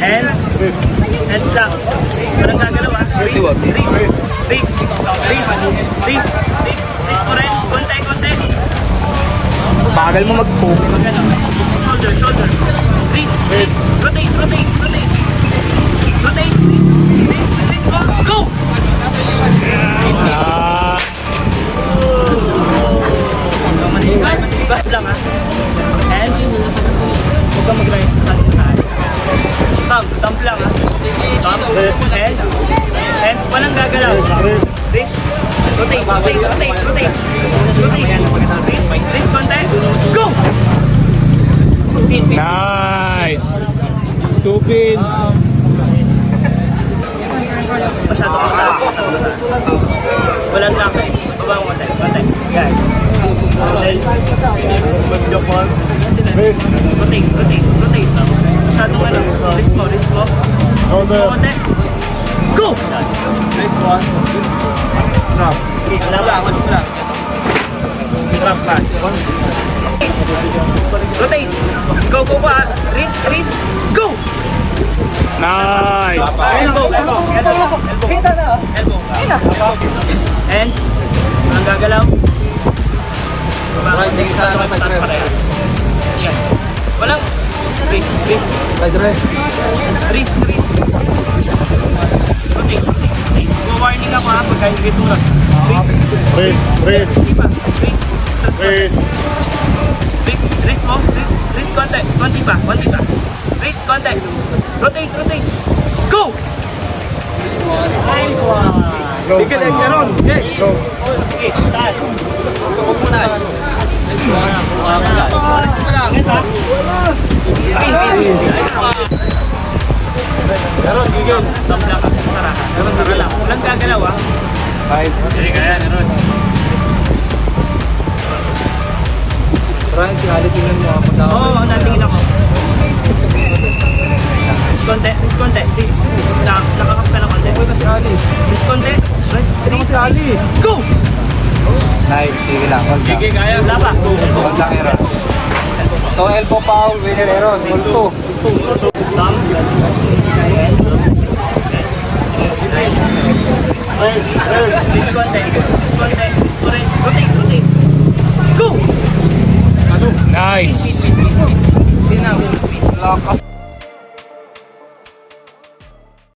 Hands. Hands lang. Walang gagalaw ha. Wrist. Wrist. Wrist mo rin. Konti. Bagal mo mag-poke. Shoulder. Wrist. Rotate. Rotate. Wrist. Go! Manibad lang ha. Hands. Huwag kang mag-grind. Thumb lang ha. Thumb. Hands. Walang gagalaw. Wrist. Rotate. Wrist konti. Go! Nice! 2 pin. Masyado kang taas. Walang lang eh. Baba mo konti. Yan. Rotate. Masyado nga lang. Wrist mo. Konti. Go! Nice one. Drop. Wala. Drop catch. Rotate. Go pa. Wrist. Go! Nice! Elbow. Hands. Walang gagalaw. Taas parehas. Yan. Walang. Wrist. Rotate. Warning ako ha. Pagka yung wrist mo lang. Wrist. Iba. Wrist mo. Wrist konti. Konti pa. Wrist konti. Rotate. Go! Nice one. Bigyan lang niya ron. Yes. Okay, taas. Huwag mo na. Ron, gigil. Tambla ka. Sara lang. Walang gagalaw ha. Hindi kaya ni Ron. Ryan, sinalitin mo ako daw. Oo, natingin ako. Wrist konti. Nakakap ka na konti. Wrist konti. Wrist. Go! Nice, sige lang. Sige, kaya. Wala pa. Hold lang, Aaron. To elbow foul, winner Aaron. Hold 2. Thumb. Wrist konti. Rotate. Go! Nice! Pin. Lock up.